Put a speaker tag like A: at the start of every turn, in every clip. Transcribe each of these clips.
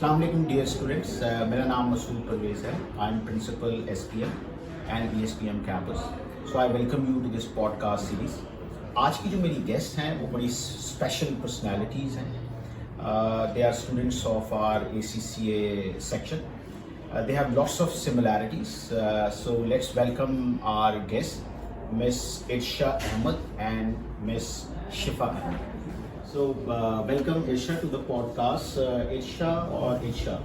A: अस्सलाम वालेकुम dear students, मेरा नाम मसूद परवेज़ है। I am principal SPM and ESPM campus. So I welcome you to this podcast series. आज की जो मेरी गेस्ट हैं वो बड़ी स्पेशल पर्सनैलिटीज़ हैं। They are students of our ACCA section. They have lots of similarities. So let's welcome our guests, Miss Irsha Ahmed and Miss Shifa Ahmed. So welcome Irsha to the podcast. Irsha or Irsha?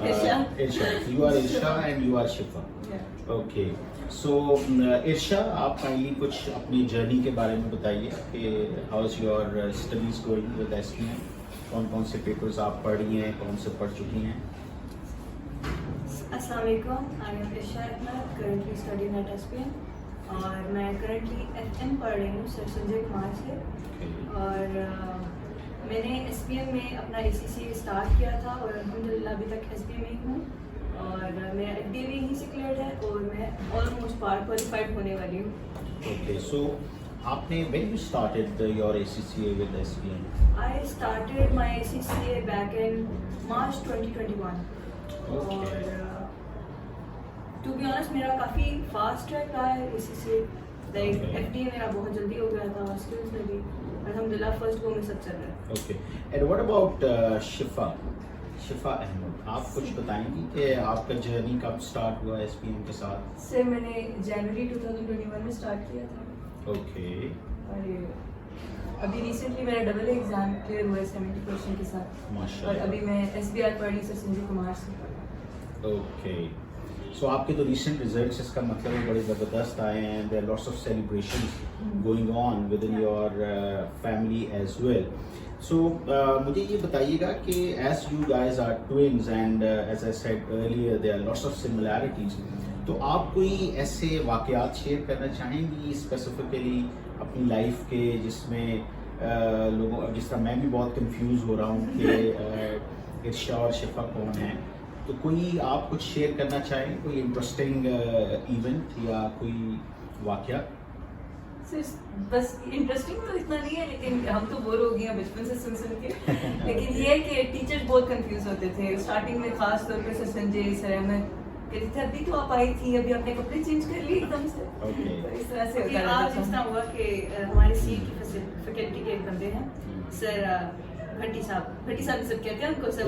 B: Irsha.
A: Irsha. You are Irsha and you are Shifa.
B: Yeah.
A: Okay. So Irsha, आप kindly कुछ अपनी journey के बारे में बताइए कि how is your studies going with SPM? कौन कौन से पेपर्स आप पढ़ रही हैं, कौन से पढ़ चुकी हैं?
B: अस्सलाम वालेकुम, I am Irsha Ahmad, currently studying at SPM और मैं करंटली FM पढ़ रही हूँ सर संजय कुमार से। और मैंने SPM में अपना ACCA स्टार्ट किया था और अल्हम्दुलिल्लाह अभी तक SPM में ही हूँ और मेरा FDA भी यहीं से क्लियर है और मैं ऑलमोस्ट पार क्वालिफाइड होने वाली हूँ।
A: Okay, so आपने when you started your ACCA with SPM?
B: I started my ACCA back in March 2021
A: Okay.
B: और टू बी ऑनेस्ट मेरा काफ़ी फास्ट ट्रैक रहा है ACCA। Like
A: Okay.
B: FDA मेरा बहुत जल्दी हो गया था और स्किल्स में भी अल्हम्दुलिल्लाह फर्स्ट गो में सब चल रहा है।
A: Okay. And what about Shifa? शिफा अहमद, आप कुछ बताएंगी कि आपका जर्नी कब स्टार्ट हुआ SPM के साथ?
B: सर मैंने जनवरी 2021 में स्टार्ट किया था।
A: ओके।
B: और अभी रिसेंटली मेरा डबल एग्जाम क्लियर हुआ है 70% के साथ। और
A: माशाल्लाह।
B: अभी मैं SBR पढ़ रही सर संजय कुमार से।
A: ओके। सो आपके तो रिसेंट रिजल्ट्स, इसका मतलब है बड़े ज़बरदस्त आए हैं। There are lots of celebrations going on within your family as well. So मुझे ये बताइएगा कि as you guys are twins and as I said earlier there are lots of similarities, तो आप कोई ऐसे वाक़यात शेयर करना चाहेंगी स्पेसिफिकली अपनी लाइफ के जिसमें लोगों, जिस तरह मैं भी बहुत कंफ्यूज हो रहा हूँ कि इर्शा और शिफा कौन है, तो कोई आप कुछ शेयर करना चाहें, कोई इंटरेस्टिंग इवेंट या कोई वाक़या?
B: बस इंटरेस्टिंग तो इतना नहीं है, लेकिन हम तो बोर हो गए हैं बचपन से सुन के। लेकिन ये है कि टीचर्स बहुत कंफ्यूज होते थे स्टार्टिंग में, खास तौर पे सर संजय सर अहमद कहते थे अभी तो आप आई थी, अभी आपने कपड़े चेंज कर लिए एकदम से। तो इस तरह से होता रहता था। जिस तरह हुआ कि हमारे सी की फैकल्टी के एक बंदे हैं सर भट्टी साहब भी सब कहते हैं उनको, सर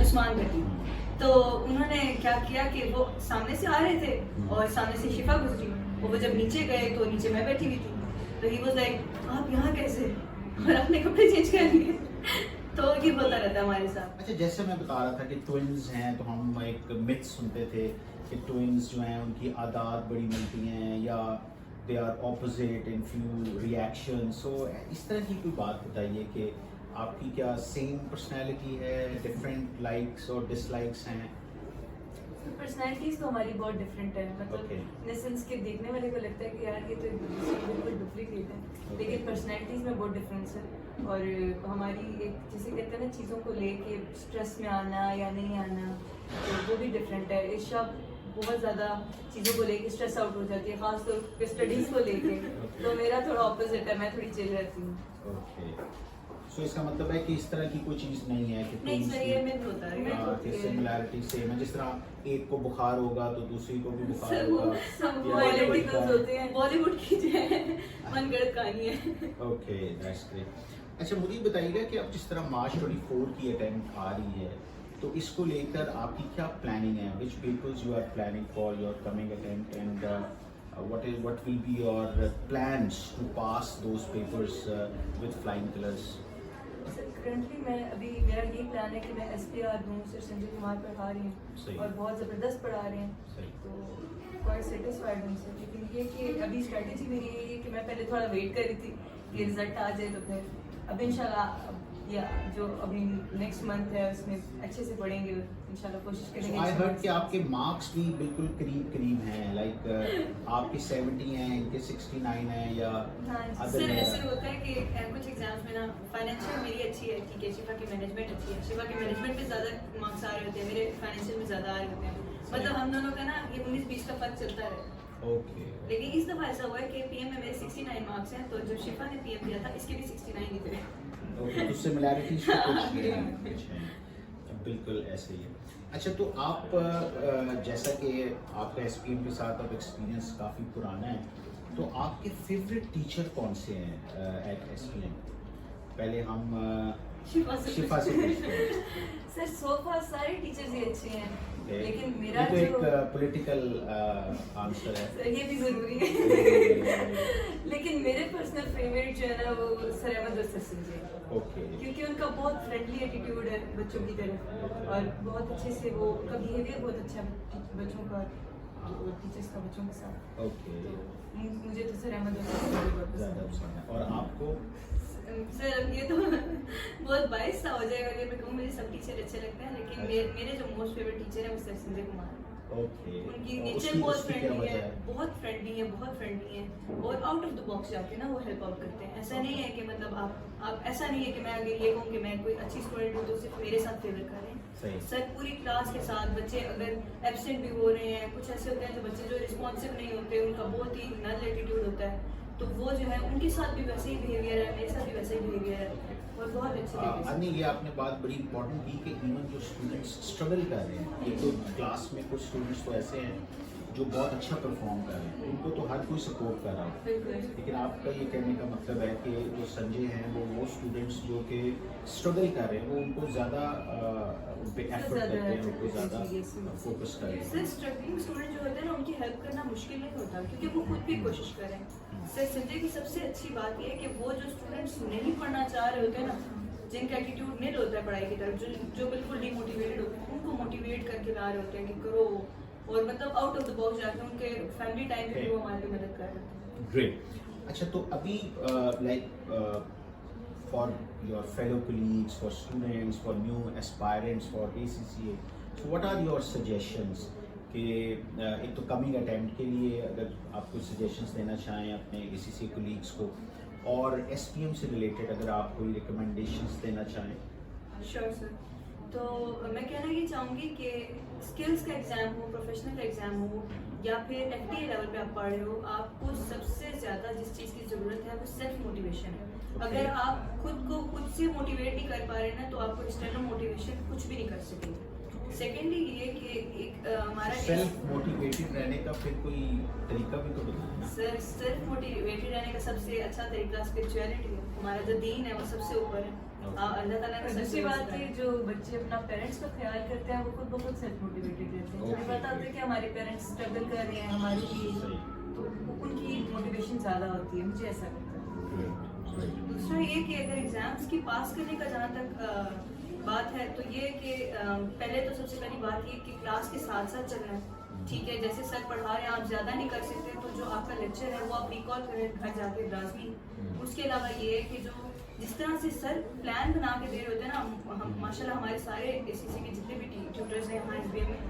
B: उस्मान भट्टी। तो उन्होंने क्या किया कि वो सामने से आ रहे थे और सामने से शिफा गुजरी, और वो जब नीचे गए तो नीचे मैं बैठी हुई थी, तो ही वाज लाइक आप यहाँ कैसे और अपने कपड़े चेंज कर लिए। तो ये बोलता रहता है हमारे साथ।
A: अच्छा, जैसे मैं बता रहा था कि ट्विन्स हैं, तो हम एक मिथ सुनते थे कि ट्विन्स जो हैं उनकी आदत बड़ी मिलती हैं या they are opposite in few reaction. So इस तरह की कोई बात बताइए कि आपकी क्या सेम पर्सनैलिटी है, डिफरेंट लाइक्स और डिसलाइक्स हैं?
B: पर्सनैलिटीज तो हमारी बहुत डिफरेंट है, मतलब इन द सेंस कि देखने वाले को लगता है कि यार ये तो एक दूसरे की बिल्कुल डुप्लीकेट है, लेकिन पर्सनैलिटीज में बहुत डिफरेंस है। और हमारी एक जैसे कहते हैं ना चीज़ों को लेके स्ट्रेस में आना या नहीं आना, तो वो भी डिफरेंट है। इर्शा बहुत ज़्यादा चीज़ों को लेके स्ट्रेस आउट हो जाती है, खास तौर पे स्टडीज़ को लेके। तो मेरा थोड़ा ऑपोजिट है, मैं थोड़ी चिल रहती हूँ।
A: ओके। सो इसका मतलब है कि इस तरह की कोई चीज़ नहीं है कि
B: नहीं सर, ये मिथ होता है।
A: सिमिलैरिटी सेम है, जिस तरह एक को बुखार होगा तो दूसरी को भी बुखार होगा।
B: सब बॉलीवुड होते हैं, बॉलीवुड की जो है मनगढ़ंत कहानी है।
A: Okay, that's great. अच्छा, मुझे बताइएगा कि अब जिस तरह मार्च 24 की अटेम्प्ट आ रही है, तो इसको लेकर आपकी क्या प्लानिंग है? Which papers you are planning for your coming attempt and what will be your plans to pass those papers with flying colors?
B: Sir currently मैं अभी मेरा ये प्लान है कि मैं SPR दूँ, सर संजय कुमार पढ़ा रही हूँ और बहुत ज़बरदस्त पढ़ा रहे हैं, तो बहुत सेटिस्फाइड हूँ सर। लेकिन ये कि अभी स्ट्रेटजी मेरी यही है कि मैं पहले थोड़ा वेट कर रही थी कि रिजल्ट आ जाए, तो फिर अब इंशाल्लाह या जो अभी नेक्स्ट मंथ है उसमें अच्छे से पढ़ेंगे, इंशाल्लाह कोशिश करेंगे।
A: आई हर्ड कि आपके मार्क्स भी बिल्कुल करीब हैं, लाइक आपके 70 हैं, इनके 69 हैं या
B: सर ऐसे होता है कि कुछ एग्जाम्स में ना फाइनेंशियल मेरी अच्छी है, ठीक है, शिफा की मैनेजमेंट अच्छी है, शिफा की मैनेजमेंट में ज़्यादा मार्क्स आ रहे होते हैं, मेरे फाइनेंशियल में ज़्यादा आ रहे होते हैं, मतलब हम दोनों का ना ये 19-20 का फर्क चलता है।
A: ओके।
B: लेकिन इस दफ़ा ऐसा हुआ है कि PM में मेरे 69 मार्क्स हैं, तो जब शिफा ने PM दिया था इसके भी 69 ही थे।
A: ओके, तो सिमिलैरिटीज तो कुछ है। बिल्कुल ऐसे ही है। अच्छा, तो आप जैसा कि आपका एसपीएम के साथ अब एक्सपीरियंस काफ़ी पुराना है, तो आपके फेवरेट टीचर कौन से हैं एट एसपीएम? पहले हम शिफा से पूछते हैं।
B: सर सो फार सारे टीचर्स ही अच्छे हैं,
A: Okay.
B: लेकिन मेरा
A: ये तो
B: जो
A: एक पॉलिटिकल आंसर है।
B: सर ये भी जरूरी है लेकिन मेरे पर्सनल फेवरेट जो है ना वो सर अहमद हसन जी हैं।
A: ओके।
B: क्योंकि उनका बहुत फ्रेंडली एटीट्यूड है बच्चों की तरफ, और बहुत अच्छे से वो उनका बिहेवियर बहुत अच्छा है बच्चों का, टीचर्स का बच्चों के साथ।
A: ओके।
B: मुझे तो सर अहमद हसन बहुत
A: ज़्यादा
B: पसंद
A: पसंद है। और आपको?
B: सर अब ये तो बहुत बाइस सा हो जाएगा अगर मैं कहूँ मुझे सब टीचर अच्छे लगते हैं, लेकिन मेरे जो मोस्ट फेवरेट टीचर है वो सर संजय कुमार है।
A: ओके।
B: उनकी
A: और
B: नेचर
A: उसकी-
B: बहुत
A: उसकी क्या
B: फ्रेंडली
A: वजह
B: है, बहुत फ्रेंडली है, बहुत फ्रेंडली है, और आउट ऑफ द बॉक्स जाके ना वो हेल्प आउट करते हैं। ऐसा नहीं है कि मतलब आप ऐसा नहीं है कि मैं अगर ये कहूँ कि मैं कोई अच्छी स्टूडेंट हूँ तो सिर्फ मेरे साथ फेवर कर रहे हैं।
A: सही।
B: सर पूरी क्लास के साथ, बच्चे अगर एब्सेंट भी हो रहे हैं, कुछ ऐसे होते हैं जो बच्चे जो रिस्पॉन्सिव नहीं होते, उनका बहुत ही नल एटीट्यूड होता है, तो वो जो है उनके साथ भी वैसे ही बिहेवियर है, मेरे साथ भी वैसे ही बिहेवियर है, और बहुत अच्छे तरीके से।
A: अन्य ये आपने बात बड़ी इंपॉर्टेंट की कि इवन जो स्टूडेंट्स स्ट्रगल कर रहे हैं, ये तो क्लास में कुछ स्टूडेंट्स तो ऐसे हैं जो बहुत अच्छा परफॉर्म कर रहे हैं, उनको तो हर कोई सपोर्ट कर रहा है,
B: बिल्कुल।
A: लेकिन आपका ये कहने का मतलब है कि जो संजय हैं वो स्टूडेंट्स जो कि स्ट्रगल कर रहे हैं वो उनको ज़्यादा उन पे एफर्ट करते हैं, उनको ज़्यादा फोकस कर रहे हैं।
B: सर स्ट्रगलिंग स्टूडेंट जो होते हैं ना उनकी हेल्प करना मुश्किल नहीं होता, क्योंकि वो खुद भी कोशिश करें। सर संजय की सबसे अच्छी बात यह है कि वो जो स्टूडेंट्स नहीं पढ़ना चाह रहे होते हैं ना, जिनका एटीट्यूड निल होता है पढ़ाई की तरफ, जो बिल्कुल डिमोटिवेटेड होते हैं, उनको मोटिवेट करके ला रहे होते हैं कि करो, और मतलब आउट ऑफ द बॉक्स जाके उनके फैमिली टाइम पे वो हमारी मदद कर रहे हैं।
A: ग्रेट। अच्छा, तो अभी like for your fellow colleagues, for students, for new aspirants for ACCA, so what are your suggestions कि एक तो कमिंग अटेम्प्ट के लिए अगर आप कुछ सजेशंस देना चाहें अपने ACCA कलीग्स को, और SPM से रिलेटेड अगर आप कोई रिकमेंडेशंस देना चाहें।
B: Sure sir. तो मैं कहना ये चाहूँगी कि स्किल्स का एग्ज़ाम हो, प्रोफेशनल का एग्ज़ाम हो, या फिर FTA लेवल पे आप पढ़ रहे हो, आपको सबसे ज़्यादा जिस चीज़ की ज़रूरत है वो सेल्फ मोटिवेशन है। अगर आप खुद को खुद से मोटिवेट नहीं कर पा रहे ना, तो आपको एक्सटर्नल मोटिवेशन कुछ भी नहीं कर सकेंगे। सेकेंडली ये कि एक हमारा
A: सेल्फ मोटिवेटेड रहने का फिर कोई तरीका भी तो बताएं ना।
B: सर सेल्फ मोटिवेटेड रहने का सबसे अच्छा तरीका स्पिरिचुअलिटी है। हमारा जो दीन है वो सबसे ऊपर है, अल्लाह ताला का। दूसरी बात है जो बच्चे अपना पेरेंट्स का ख्याल करते हैं वो खुद बहुत सेल्फ मोटिवेटेड रहते हैं। मुझे पता होता है कि हमारे पेरेंट्स स्ट्रगल कर रहे हैं हमारे लिए, तो उनकी मोटिवेशन ज़्यादा होती है, मुझे ऐसा लगता है। दूसरा ये कि अगर एग्जाम्स की पास करने का जहाँ तक बात है, तो ये कि पहले तो सबसे पहली बात ये कि क्लास के साथ साथ चलना है। ठीक है, जैसे सर पढ़ा रहे हैं, आप ज़्यादा नहीं कर सकते तो जो आपका लेक्चर है वो आप रिकॉल करें घर जाके ब्राज़ली। उसके अलावा ये है कि जो जिस तरह से सर प्लान बना के दे रहे होते हैं ना, हम माशाल्लाह हमारे सारे ACCA के जितने भी ट्यूटर्स हैं यहाँ SBM में,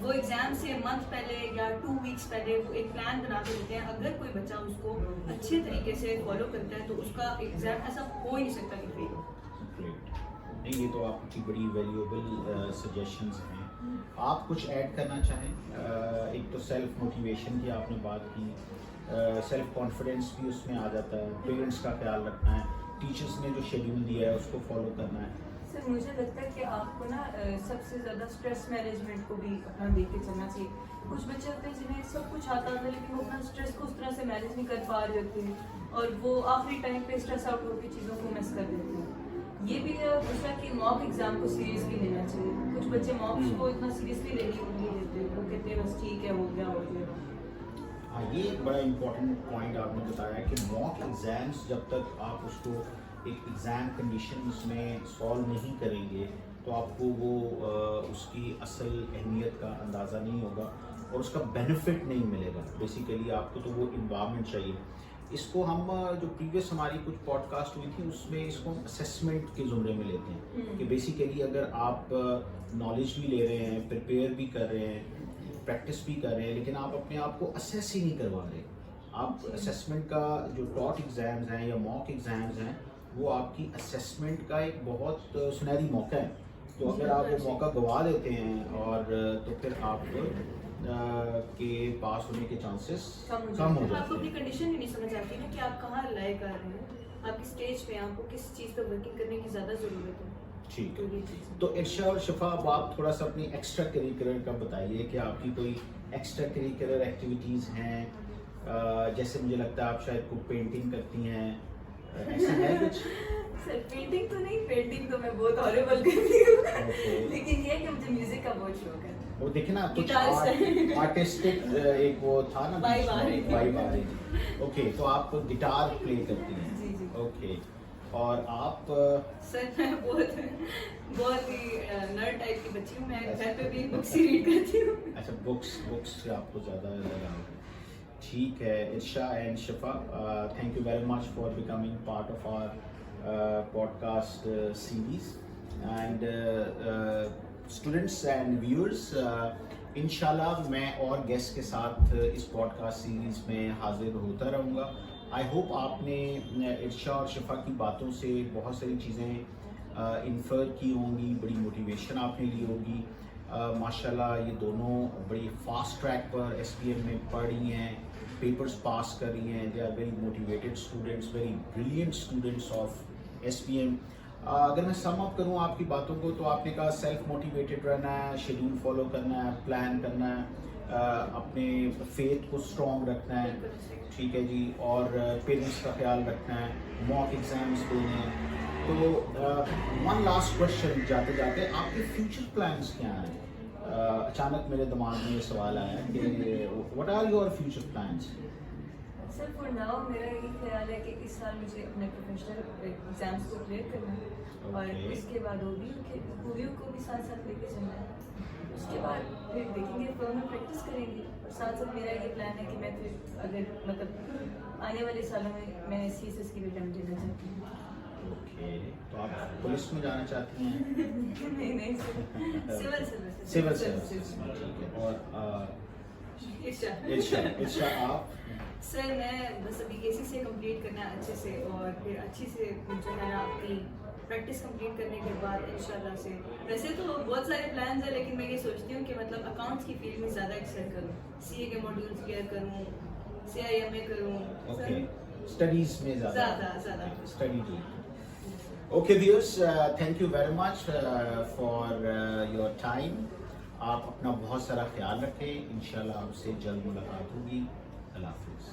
B: वो एग्ज़ाम से मंथ पहले या 2 वीक्स पहले वो एक प्लान बना के देते हैं। अगर कोई बच्चा उसको अच्छे तरीके से फॉलो करता है तो उसका एग्ज़ाम ऐसा हो ही नहीं सकता कि फेल हो।
A: नहीं, ये तो आपकी बड़ी वैल्यूएबल सजेशंस हैं। आप कुछ ऐड करना चाहें? एक तो सेल्फ मोटिवेशन की आपने बात की, सेल्फ कॉन्फिडेंस भी उसमें आ जाता है, पेरेंट्स का ख्याल रखना है, टीचर्स ने जो शेड्यूल दिया है उसको फॉलो करना है।
B: सर मुझे लगता है कि आपको ना सबसे ज़्यादा स्ट्रेस मैनेजमेंट को भी अपना देख के चलना चाहिए। कुछ बच्चे होते हैं जिन्हें सब कुछ आता है लेकिन वो अपना स्ट्रेस को उस तरह से मैनेज नहीं कर पा रहे होते हैं, और वो आखिरी टाइम पे स्ट्रेस आउट होकर चीज़ों को मिस कर देते हैं। ये भी है दूसरा कि मॉक एग्ज़ाम को सीरियसली लेना चाहिए। कुछ बच्चे मॉक्स को इतना सीरियसली लेने नहीं देते, वो कहते हैं बस ठीक है, हो गया।
A: हाँ, ये एक बड़ा इम्पोर्टेंट पॉइंट आपने बताया कि मॉक एग्ज़ाम्स जब तक आप उसको एक एग्ज़ाम कंडीशंस में सॉल्व नहीं करेंगे तो आपको वो उसकी असल अहमियत का अंदाज़ा नहीं होगा और उसका बेनिफिट नहीं मिलेगा। बेसिकली आपको तो वो इन्वायरमेंट चाहिए। इसको हम जो प्रीवियस हमारी कुछ पॉडकास्ट हुई थी उसमें इसको हम असेसमेंट के ज़ुमरे में लेते हैं कि बेसिकली अगर आप नॉलेज भी ले रहे हैं, प्रिपेयर भी कर रहे हैं, प्रैक्टिस भी कर रहे हैं, लेकिन आप अपने आप को असेस ही नहीं करवा रहे, आप असेसमेंट का जो टॉट एग्ज़ाम्स हैं या मॉक एग्ज़ाम्स हैं वो आपकी असेसमेंट का एक बहुत सुनहरी मौका है। तो अगर आप वो मौका गवा देते हैं और तो फिर आप के पास होने के चांसेस कम हो जाते हैं।
B: आपको अपनी कंडीशन भी नहीं समझ आती ना कि आप कहाँ लाए कर रहे हैं, आपकी स्टेज पे आपको किस चीज़ पर वर्किंग करने की ज़्यादा ज़रूरत है।
A: ठीक
B: तो
A: है।
B: ये चीज़ है।
A: तो इर्शा और शिफा, अब आप थोड़ा सा अपनी एक्स्ट्रा करिकुलर का बताइए कि आपकी कोई एक्स्ट्रा करिकुलर एक्टिविटीज़ हैं। जैसे मुझे लगता है आप शायद कुछ पेंटिंग करती हैं, ऐसा है कुछ?
B: सर पेंटिंग तो नहीं, पेंटिंग तो मैं बहुत हॉरिबल करती हूँ
A: Okay.
B: लेकिन ये है कि मुझे म्यूजिक का बहुत शौक है।
A: वो देखे ना कुछ
B: Guitar style.
A: आर्टिस्टिक एक वो था ना
B: Vibe आ रही थी।
A: वाइब आ रही थी। ओके, तो आप गिटार प्ले करती हैं?
B: जी जी।
A: ओके, और आप
B: सर मैं बहुत ही नर्ड टाइप की बच्ची हूँ। मैं घर पे भी बुक्स ही रीड करती हूँ।
A: अच्छा, बुक्स से आपको ज़्यादा लगाव है। ठीक है Irsha and Shifa, thank you very much for becoming part of our podcast series and students and viewers, इंशाल्लाह मैं और गेस्ट के साथ इस पॉडकास्ट सीरीज में हाजिर होता रहूँगा। आई होप आपने इर्शा और शिफा की बातों से बहुत सारी चीज़ें इन्फर की होंगी, बड़ी मोटिवेशन आपने ली होगी। माशाल्लाह ये दोनों बड़ी फास्ट ट्रैक पर SPM में पढ़ रही हैं, पेपर्स पास कर रही हैं। They are very motivated students, very brilliant students of SPM। अगर मैं सम अप करूँ आपकी बातों को, तो आपने कहा सेल्फ मोटिवेटेड रहना है, शेड्यूल फॉलो करना है, प्लान करना है, अपने फेथ को स्ट्रॉन्ग रखना है, ठीक है जी, और पेरेंट्स का ख्याल रखना है, मॉक एग्जाम्स देने हैं। तो वन लास्ट क्वेश्चन जाते जाते, आपके फ्यूचर प्लान्स क्या हैं? अचानक मेरे दिमाग में ये सवाल आया कि what are your future plans?
B: Sir for now मेरा यही ख्याल है कि इस साल मुझे अपने प्रोफेशनल एग्जाम्स को क्लियर करना है और
A: Okay.
B: उसके बाद OBU को भी साथ साथ लेके चलना है। उसके बाद फिर देखेंगे, फर्म में प्रैक्टिस करेंगे और साथ साथ मेरा ये प्लान है कि मैं फिर अगर मतलब आने वाले सालों में मैं CSS की भी एग्जाम देना चाहती हूँ।
A: ओके, तो आप पुलिस में जाना चाहती हैं?
B: नहीं सिविल सर्विस।
A: सिविल सर्विसेज में, ठीक है। और इर्शा आप?
B: सर मैं बस अभी KC से कंप्लीट करना है अच्छे से, और फिर अच्छी से जो है ना आपकी प्रैक्टिस कंप्लीट करने के बाद इंशाल्लाह से, वैसे तो बहुत सारे प्लान्स हैं लेकिन मैं ये सोचती हूँ कि मतलब अकाउंट्स की फील्ड में ज़्यादा एक्सेल करूँ, CA के मॉड्यूल्स क्लियर करूँ, CIMA करूँ।
A: ओके, स्टडीज में
B: ज़्यादा
A: स्टडी जी। Okay viewers, thank you very much for your time. आप अपना बहुत सारा ख्याल रखें, इंशाल्लाह आपसे जल्द मुलाकात होगी। अल्लाह हाफिज़।